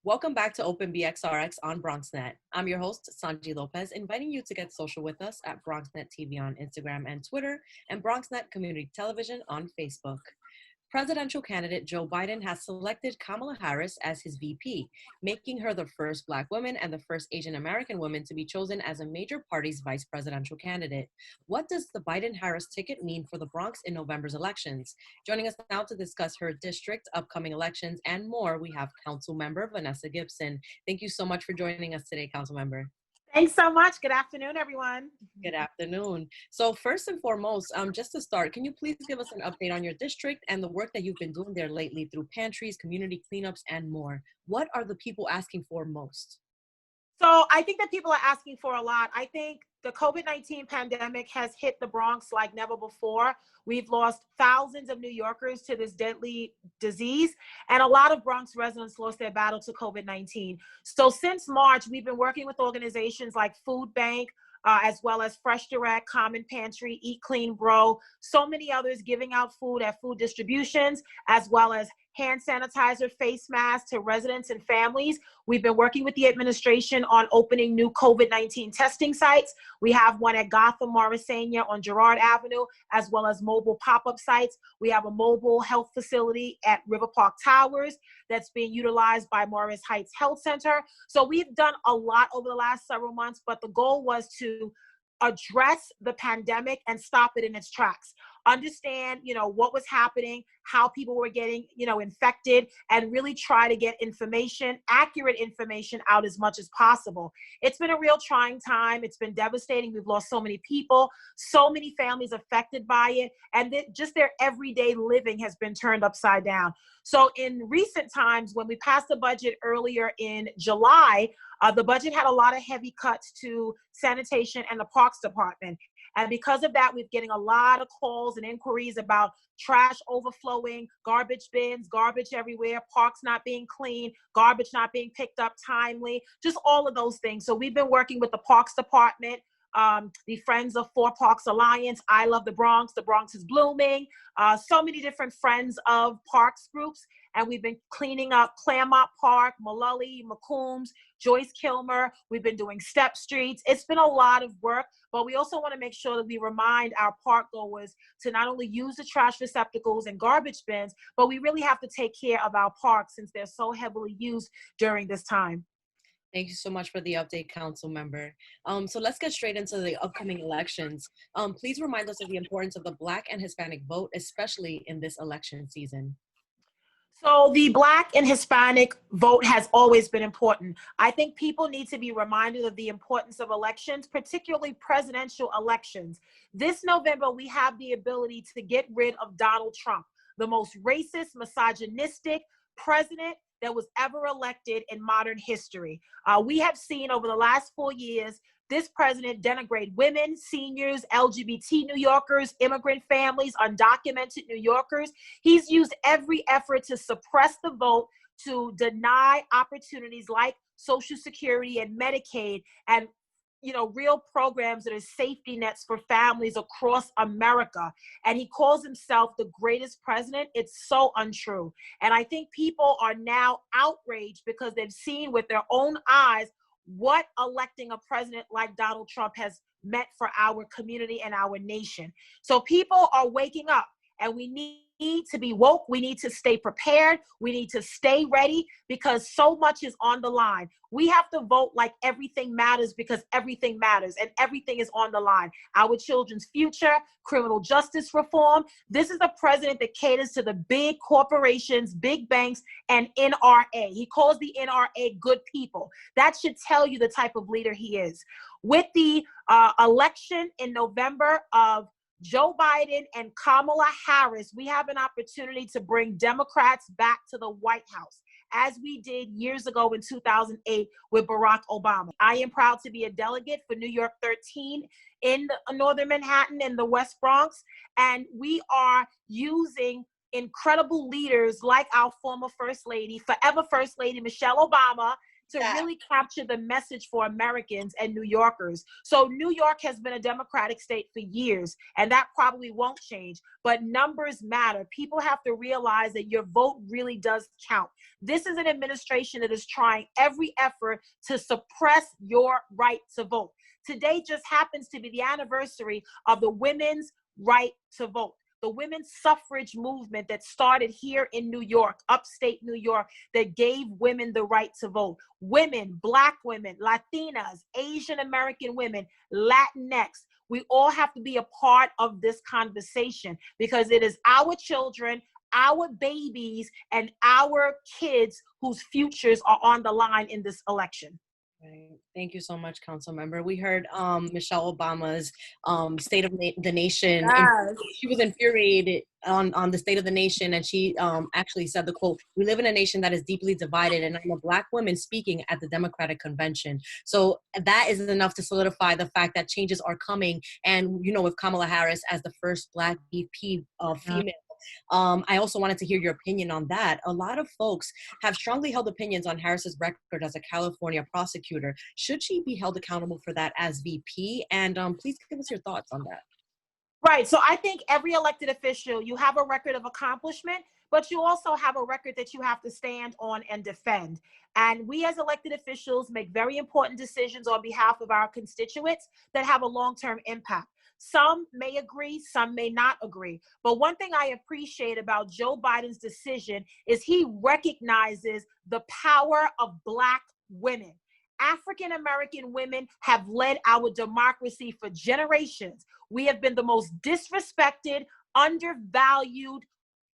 Welcome back to Open BXRx on BronxNet. I'm your host, Sonyi Lopez, inviting you to get social with us at BronxNet TV on Instagram and Twitter, and BronxNet Community Television on Facebook. Presidential candidate Joe Biden has selected Kamala Harris as his VP, making her the first Black woman and the first Asian American woman to be chosen as a major party's vice presidential candidate. What does the Biden-Harris ticket mean for the Bronx in November's elections? Joining us now to discuss her district, upcoming elections, and more, we have Councilmember Vanessa Gibson. Thank you so much for joining us today, Councilmember. Thanks so much. Good afternoon, everyone. Good afternoon. So first and foremost, just to start, can you please give us an update on your district and the work that you've been doing there lately through pantries, community cleanups, and more? What are the people asking for most? So I think that people are asking for a lot. I think the COVID-19 pandemic has hit the Bronx like never before. We've lost thousands of New Yorkers to this deadly disease, and a lot of Bronx residents lost their battle to COVID-19. So since March, we've been working with organizations like Food Bank, as well as Fresh Direct, Common Pantry, Eat Clean Bro, so many others giving out food at food distributions, as well as hand sanitizer, face masks to residents and families. We've been working with the administration on opening new COVID-19 testing sites. We have one at Gotham, Morrisania on Girard Avenue, as well as mobile pop-up sites. We have a mobile health facility at River Park Towers that's being utilized by Morris Heights Health Center. So we've done a lot over the last several months, but the goal was to address the pandemic and stop it in its tracks. Understand, what was happening, how people were getting, infected, and really try to get information, accurate information out as much as possible. It's been a real trying time. It's been devastating. We've lost so many people, so many families affected by it, and just their everyday living has been turned upside down. So in recent times, when we passed the budget earlier in July, the budget had a lot of heavy cuts to sanitation and the Parks Department. And because of that, we're getting a lot of calls and inquiries about trash overflowing, garbage bins, garbage everywhere, parks not being clean, garbage not being picked up timely, just all of those things. So we've been working with the Parks Department, the Friends of Four Parks Alliance, I Love the Bronx is Blooming, so many different Friends of Parks groups. And we've been cleaning up Claremont Park, Mullally, McCombs, Joyce Kilmer. We've been doing step streets. It's been a lot of work, but we also want to make sure that we remind our park goers to not only use the trash receptacles and garbage bins, but we really have to take care of our parks since they're so heavily used during this time. Thank you so much for the update, Councilmember. So let's get straight into the upcoming elections. Please remind us of the importance of the Black and Hispanic vote, especially in this election season. So the Black and Hispanic vote has always been important. I think people need to be reminded of the importance of elections, particularly presidential elections. This November, we have the ability to get rid of Donald Trump, the most racist, misogynistic president that was ever elected in modern history. We have seen over the last 4 years this president denigrate women, seniors, LGBT New Yorkers, immigrant families, undocumented New Yorkers. He's used every effort to suppress the vote, to deny opportunities like Social Security and Medicaid and real programs that are safety nets for families across America. And he calls himself the greatest president. It's so untrue. And I think people are now outraged because they've seen with their own eyes what electing a president like Donald Trump has meant for our community and our nation. So people are waking up, and we need to be woke. We need to stay prepared. We need to stay ready because so much is on the line. We have to vote like everything matters because everything matters and everything is on the line. Our children's future, criminal justice reform. This is a president that caters to the big corporations, big banks, and NRA. He calls the NRA good people. That should tell you the type of leader he is. With the election in November of Joe Biden and Kamala Harris, we have an opportunity to bring Democrats back to the White House, as we did years ago in 2008 with Barack Obama. I am proud to be a delegate for New York 13 in Northern Manhattan and the West Bronx, and we are using incredible leaders like our former First Lady, forever First Lady Michelle Obama, to really capture the message for Americans and New Yorkers. So New York has been a Democratic state for years, and that probably won't change, but numbers matter. People have to realize that your vote really does count. This is an administration that is trying every effort to suppress your right to vote. Today just happens to be the anniversary of the women's right to vote. The women's suffrage movement that started here in New York, upstate New York, that gave women the right to vote. Women, Black women, Latinas, Asian American women, Latinx. We all have to be a part of this conversation because it is our children, our babies, and our kids whose futures are on the line in this election. Right. Thank you so much, Council Member. We heard Michelle Obama's State of the Nation. Yes. She was infuriated on the State of the Nation, and she actually said the quote, "We live in a nation that is deeply divided, and I'm a Black woman speaking at the Democratic Convention." So that is enough to solidify the fact that changes are coming. And, you know, with Kamala Harris as the first Black VP female, I also wanted to hear your opinion on that. A lot of folks have strongly held opinions on Harris's record as a California prosecutor. Should she be held accountable for that as VP? And please give us your thoughts on that. Right. So I think every elected official, you have a record of accomplishment, but you also have a record that you have to stand on and defend. And we as elected officials make very important decisions on behalf of our constituents that have a long-term impact. Some may agree, some may not agree. But one thing I appreciate about Joe Biden's decision is he recognizes the power of Black women. African-American women have led our democracy for generations. We have been the most disrespected, undervalued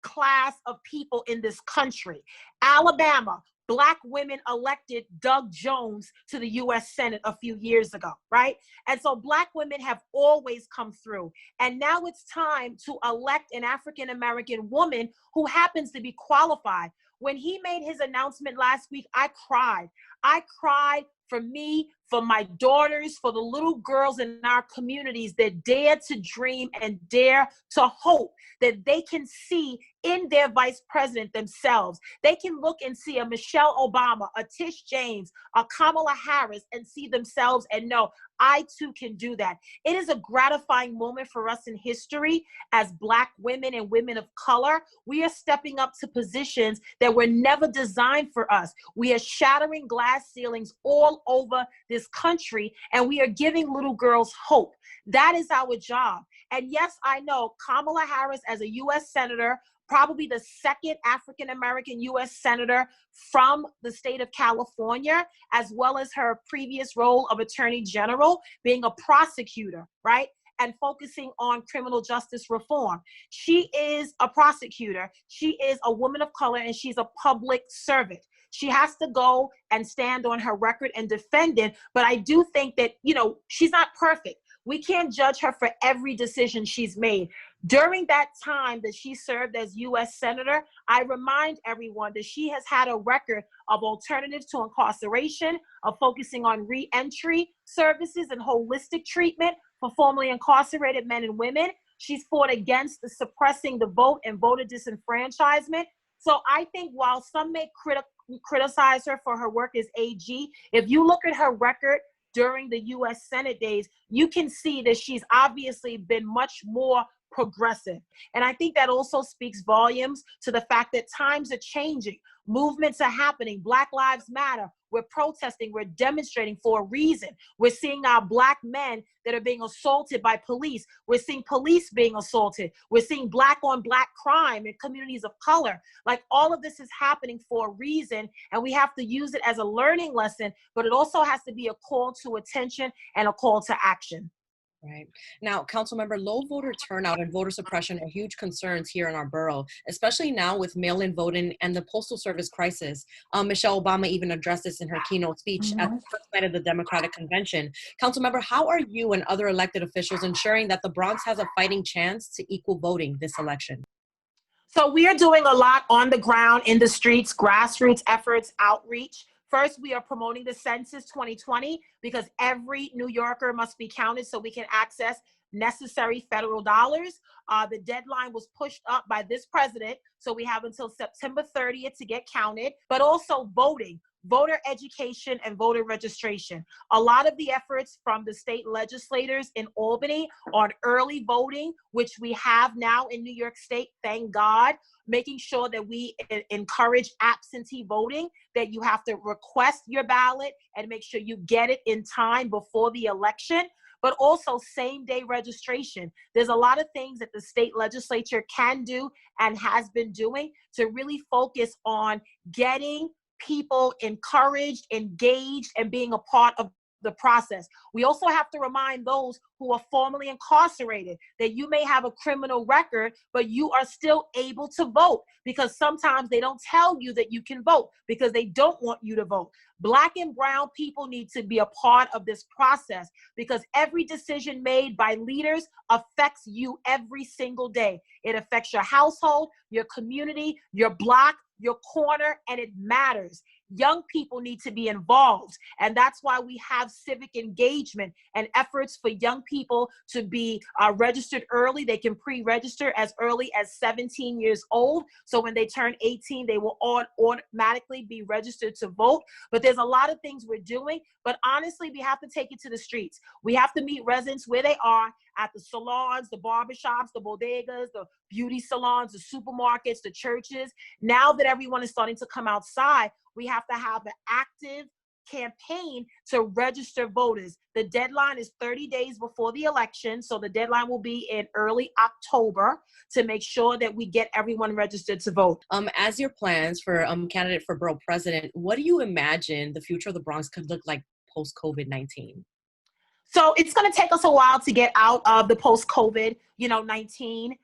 class of people in this country. Alabama, Black women elected Doug Jones to the U.S. Senate a few years ago, right? And so Black women have always come through. And now it's time to elect an African-American woman who happens to be qualified. When he made his announcement last week, I cried. I cried for me, for my daughters, for the little girls in our communities that dare to dream and dare to hope that they can see in their vice president themselves. They can look and see a Michelle Obama, a Tish James, a Kamala Harris, and see themselves and know, I too can do that. It is a gratifying moment for us in history as Black women and women of color. We are stepping up to positions that were never designed for us. We are shattering glass ceilings all over this country, and we are giving little girls hope. That is our job. And yes, I know Kamala Harris as a U.S. Senator, probably the second African-American U.S. Senator from the state of California, as well as her previous role of Attorney General, being a prosecutor, right? And focusing on criminal justice reform. She is a prosecutor. She is a woman of color, and she's a public servant. She has to go and stand on her record and defend it. But I do think that, you know, she's not perfect. We can't judge her for every decision she's made. During that time that she served as U.S. Senator, I remind everyone that she has had a record of alternatives to incarceration, of focusing on re-entry services and holistic treatment for formerly incarcerated men and women. She's fought against the suppressing the vote and voter disenfranchisement. So I think while some may criticize her for her work as AG, if you look at her record during the U.S. Senate days, you can see that she's obviously been much more progressive. And I think that also speaks volumes to the fact that times are changing. Movements are happening. Black Lives Matter. We're protesting. We're demonstrating for a reason. We're seeing our Black men that are being assaulted by police. We're seeing police being assaulted. We're seeing Black on Black crime in communities of color. Like, all of this is happening for a reason, and we have to use it as a learning lesson, but it also has to be a call to attention and a call to action. Right. Now, Councilmember, low voter turnout and voter suppression are huge concerns here in our borough, especially now with mail-in voting and the Postal Service crisis. Michelle Obama even addressed this in her keynote speech at the first night of the Democratic Convention. Councilmember, how are you and other elected officials ensuring that the Bronx has a fighting chance to equal voting this election? So we are doing a lot on the ground, in the streets, grassroots efforts, outreach. First, we are promoting the Census 2020 because every New Yorker must be counted so we can access necessary federal dollars. The deadline was pushed up by this president, so we have until September 30th to get counted, but also voting. voter education and voter registration. A lot of the efforts from the state legislators in Albany on early voting, which we have now in New York State, thank God, making sure that we encourage absentee voting, that you have to request your ballot and make sure you get it in time before the election, but also same-day registration. There's a lot of things that the state legislature can do and has been doing to really focus on getting people encouraged, engaged, and being a part of the process. We also have to remind those who are formerly incarcerated that you may have a criminal record, but you are still able to vote, because sometimes they don't tell you that you can vote because they don't want you to vote. Black and brown people need to be a part of this process, because every decision made by leaders affects you every single day. It affects your household, your community, your block, your corner, and it matters. Young people need to be involved, and that's why we have civic engagement and efforts for young people to be registered early. They can pre-register as early as 17 years old, so when they turn 18, they will automatically be registered to vote. But there's a lot of things we're doing, but honestly, we have to take it to the streets. We have to meet residents where they are, at the salons, the barbershops, the bodegas, the beauty salons, the supermarkets, the churches. Now that everyone is starting to come outside, we have to have an active campaign to register voters. The deadline is 30 days before the election, so the deadline will be in early October to make sure that we get everyone registered to vote. As your plans for candidate for borough president, what do you imagine the future of the Bronx could look like post-COVID-19? So it's going to take us a while to get out of the post-COVID-19,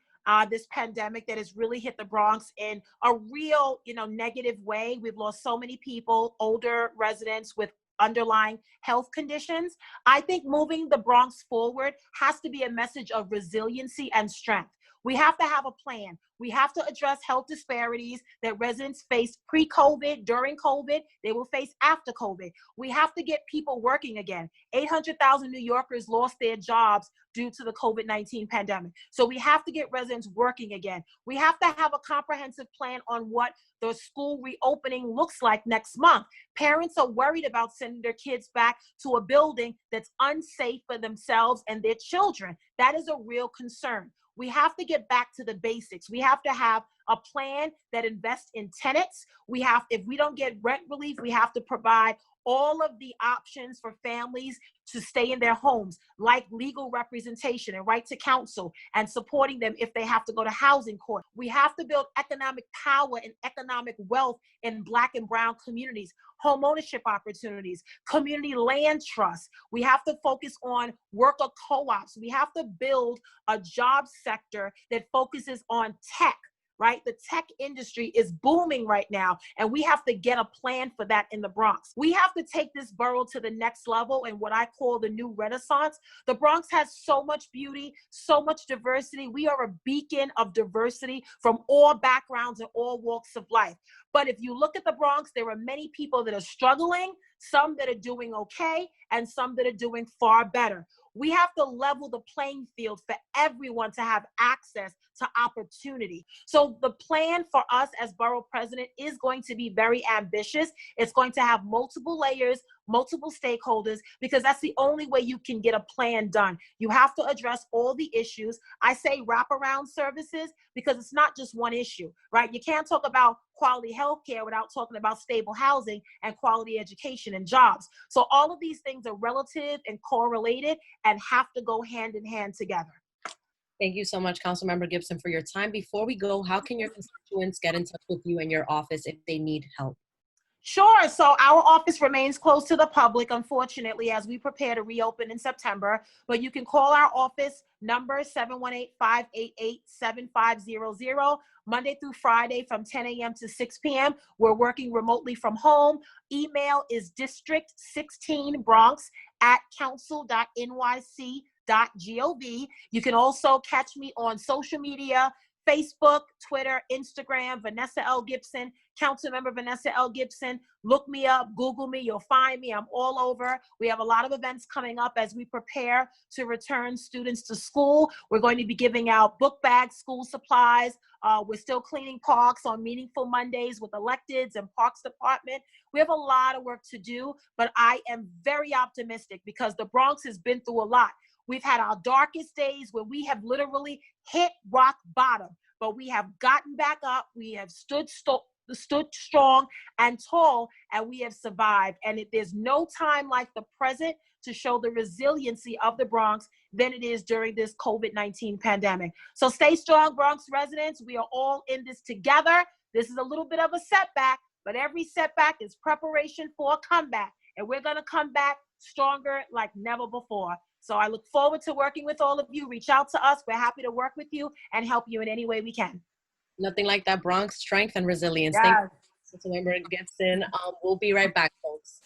this pandemic that has really hit the Bronx in a real, negative way. We've lost so many people, older residents with underlying health conditions. I think moving the Bronx forward has to be a message of resiliency and strength. We have to have a plan. We have to address health disparities that residents face pre-COVID, during COVID, they will face after COVID. We have to get people working again. 800,000 New Yorkers lost their jobs due to the COVID-19 pandemic. So we have to get residents working again. We have to have a comprehensive plan on what the school reopening looks like next month. Parents are worried about sending their kids back to a building that's unsafe for themselves and their children. That is a real concern. We have to get back to the basics. We have to have a plan that invests in tenants. If we don't get rent relief, we have to provide all of the options for families to stay in their homes, like legal representation and right to counsel, and supporting them if they have to go to housing court. We have to build economic power and economic wealth in Black and brown communities, home ownership opportunities, community land trusts. We have to focus on worker co-ops. We have to build a job sector that focuses on tech. Right? The tech industry is booming right now, and we have to get a plan for that in the Bronx. We have to take this borough to the next level in what I call the new renaissance. The Bronx has so much beauty, so much diversity. We are a beacon of diversity from all backgrounds and all walks of life. But if you look at the Bronx, there are many people that are struggling, some that are doing okay, and some that are doing far better. We have to level the playing field for everyone to have access to opportunity. So the plan for us as borough president is going to be very ambitious. It's going to have multiple layers, multiple stakeholders, because that's the only way you can get a plan done. You have to address all the issues. I say wraparound services because it's not just one issue, right? You can't talk about quality healthcare without talking about stable housing and quality education and jobs. So all of these things are relative and correlated and have to go hand in hand together. Thank you so much, Councilmember Gibson, for your time. Before we go, how can your constituents get in touch with you and your office if they need help? Sure. So our office remains closed to the public, unfortunately, as we prepare to reopen in September. But you can call our office number 718-588-7500, Monday through Friday from 10 a.m. to 6 p.m. We're working remotely from home. Email is district16bronx@council.nyc.gov. You can also catch me on social media, Facebook, Twitter, Instagram, Vanessa L. Gibson, Councilmember Vanessa L. Gibson. Look me up, Google me, you'll find me. I'm all over. We have a lot of events coming up as we prepare to return students to school. We're going to be giving out book bags, school supplies. We're still cleaning parks on Meaningful Mondays with electeds and Parks Department. We have a lot of work to do, but I am very optimistic because the Bronx has been through a lot. We've had our darkest days where we have literally hit rock bottom, but we have gotten back up. We have stood strong and tall, and we have survived. And there's no time like the present to show the resiliency of the Bronx than it is during this COVID-19 pandemic. So stay strong, Bronx residents. We are all in this together. This is a little bit of a setback, but every setback is preparation for a comeback. And we're going to come back stronger like never before. So I look forward to working with all of you. Reach out to us. We're happy to work with you and help you in any way we can. Nothing like that Bronx strength and resilience. Yes. Thank you, Councilmember Gibson. We'll be right back, folks.